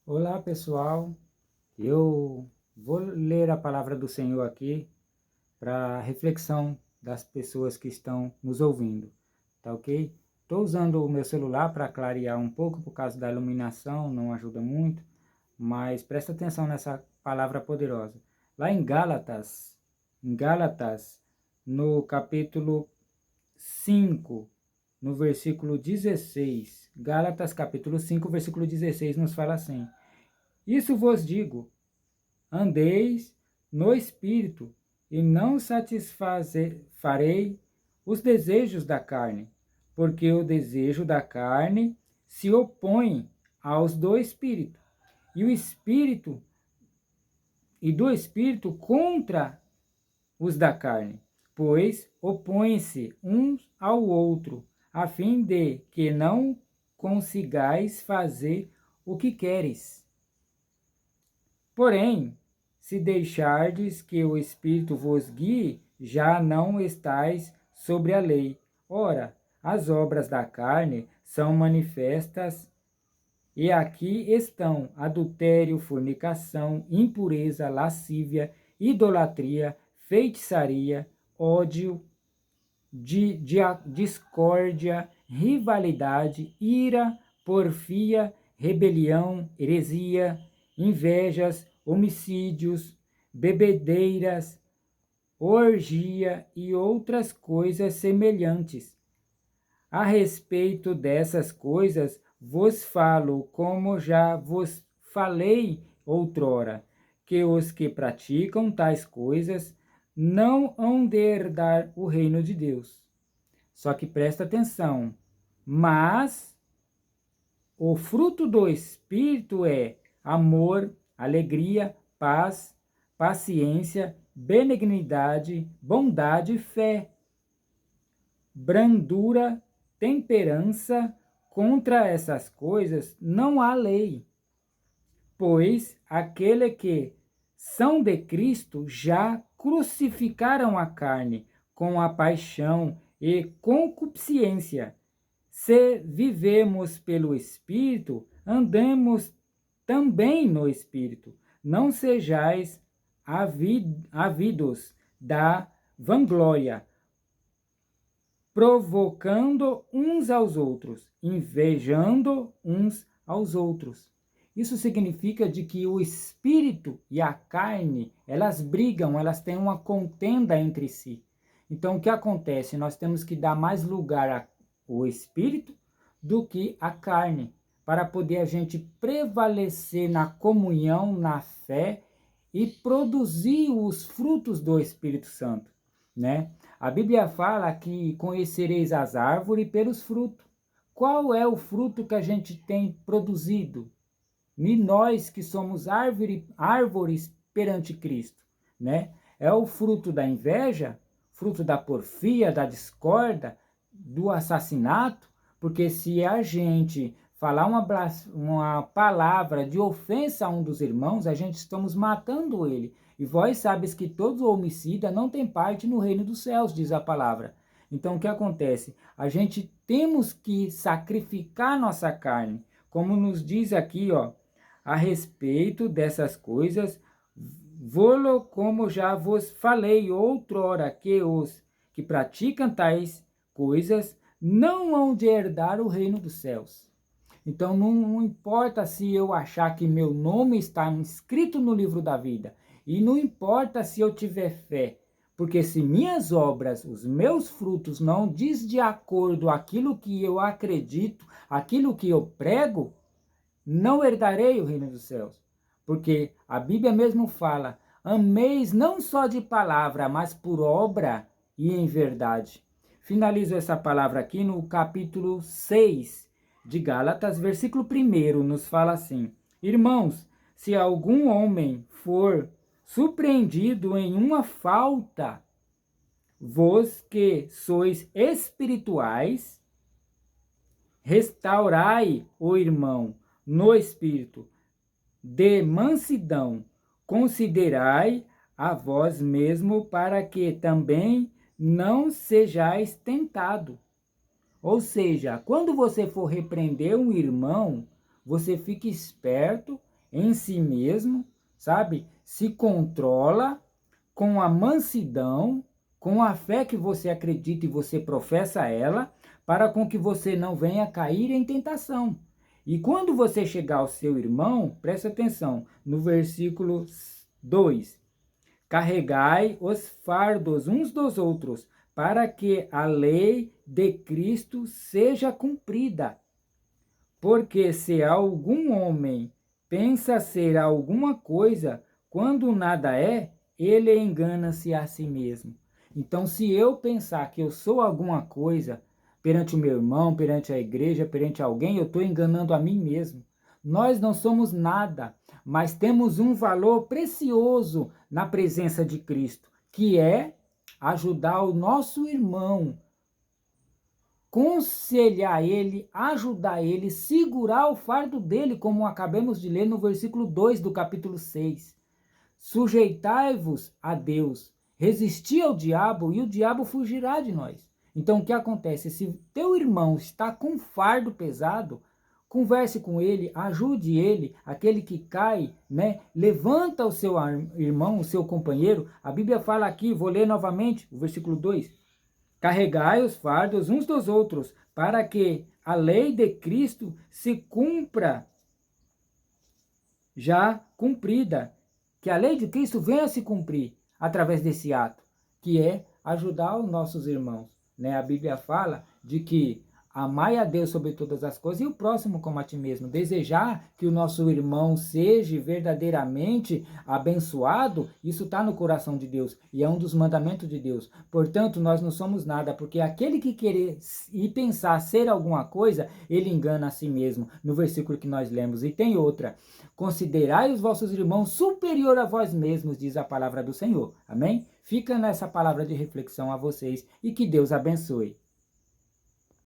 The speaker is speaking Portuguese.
Olá, pessoal. Eu vou ler a palavra do Senhor aqui para reflexão das pessoas que estão nos ouvindo, tá ok? Estou usando o meu celular para clarear um pouco por causa da iluminação, não ajuda muito, mas presta atenção nessa palavra poderosa. Lá em Gálatas, no capítulo 5, no versículo 16, Gálatas capítulo 5, versículo 16 nos fala assim: Isso vos digo, andeis no Espírito, e não satisfarei os desejos da carne, porque o desejo da carne se opõe aos do Espírito, e o Espírito e do Espírito contra os da carne, pois opõem-se uns ao outro, a fim de que não consigais fazer o que queres. Porém, se deixardes que o Espírito vos guie, já não estáis sobre a lei. Ora, as obras da carne são manifestas, e aqui estão: adultério, fornicação, impureza, lascívia, idolatria, feitiçaria, ódio, discórdia, rivalidade, ira, porfia, rebelião, heresia, invejas, homicídios, bebedeiras, orgia e outras coisas semelhantes. A respeito dessas coisas vos falo, como já vos falei outrora, que os que praticam tais coisas não hão de herdar o reino de Deus. Só que presta atenção, mas o fruto do Espírito é amor, alegria, paz, paciência, benignidade, bondade, fé, brandura, temperança. Contra essas coisas não há lei, pois aquele que são de Cristo já crucificaram a carne com a paixão e concupiscência. Se vivemos pelo Espírito, andemos também no Espírito. Não sejais ávidos da vanglória, provocando uns aos outros, invejando uns aos outros. Isso significa de que o espírito e a carne, elas brigam, elas têm uma contenda entre si. Então, o que acontece? Nós temos que dar mais lugar ao espírito do que à carne, para poder a gente prevalecer na comunhão, na fé e produzir os frutos do Espírito Santo, né? A Bíblia fala que conhecereis as árvores pelos frutos. Qual é o fruto que a gente tem produzido? E nós que somos árvores perante Cristo, né? É o fruto da inveja, fruto da porfia, da discórdia, do assassinato, porque se a gente falar uma palavra de ofensa a um dos irmãos, a gente estamos matando ele. E vós sabes que todo homicida não tem parte no reino dos céus, diz a palavra. Então o que acontece? A gente temos que sacrificar nossa carne, como nos diz aqui, ó, a respeito dessas coisas, vou-lo como já vos falei outrora, que os que praticam tais coisas não hão de herdar o reino dos céus. Então não importa se eu achar que meu nome está inscrito no livro da vida, e não importa se eu tiver fé, porque se minhas obras, os meus frutos não diz de acordo aquilo que eu acredito, aquilo que eu prego, não herdarei o reino dos céus. Porque a Bíblia mesmo fala: ameis não só de palavra, mas por obra e em verdade. Finalizo essa palavra aqui no capítulo 6 de Gálatas, versículo 1, nos fala assim: Irmãos, se algum homem for surpreendido em uma falta, vós que sois espirituais, restaurai o irmão no espírito de mansidão, considerai a vós mesmo, para que também não sejais tentado. Ou seja, quando você for repreender um irmão, você fique esperto em si mesmo, sabe? Se controla com a mansidão, com a fé que você acredita e você professa ela, para com que você não venha cair em tentação. E quando você chegar ao seu irmão, preste atenção, no versículo 2: carregai os fardos uns dos outros, para que a lei de Cristo seja cumprida. Porque se algum homem pensa ser alguma coisa, quando nada é, ele engana-se a si mesmo. Então, se eu pensar que eu sou alguma coisa perante o meu irmão, perante a igreja, perante alguém, eu estou enganando a mim mesmo. Nós não somos nada, mas temos um valor precioso na presença de Cristo, que é ajudar o nosso irmão, conselhar ele, ajudar ele, segurar o fardo dele, como acabamos de ler no versículo 2 do capítulo 6. Sujeitai-vos a Deus, resisti ao diabo e o diabo fugirá de nós. Então o que acontece? Se teu irmão está com fardo pesado, converse com ele, ajude ele, aquele que cai, né? Levanta o seu irmão, o seu companheiro. A Bíblia fala aqui, vou ler novamente o versículo 2. Carregai os fardos uns dos outros, para que a lei de Cristo se cumpra, já cumprida. Que a lei de Cristo venha a se cumprir através desse ato, que é ajudar os nossos irmãos. Né? A Bíblia fala de que amai a Deus sobre todas as coisas e o próximo como a ti mesmo. Desejar que o nosso irmão seja verdadeiramente abençoado, isso está no coração de Deus e é um dos mandamentos de Deus. Portanto, nós não somos nada, porque aquele que querer e pensar ser alguma coisa, ele engana a si mesmo, no versículo que nós lemos. E tem outra: considerai os vossos irmãos superior a vós mesmos, diz a palavra do Senhor. Amém? Fica nessa palavra de reflexão a vocês e que Deus abençoe.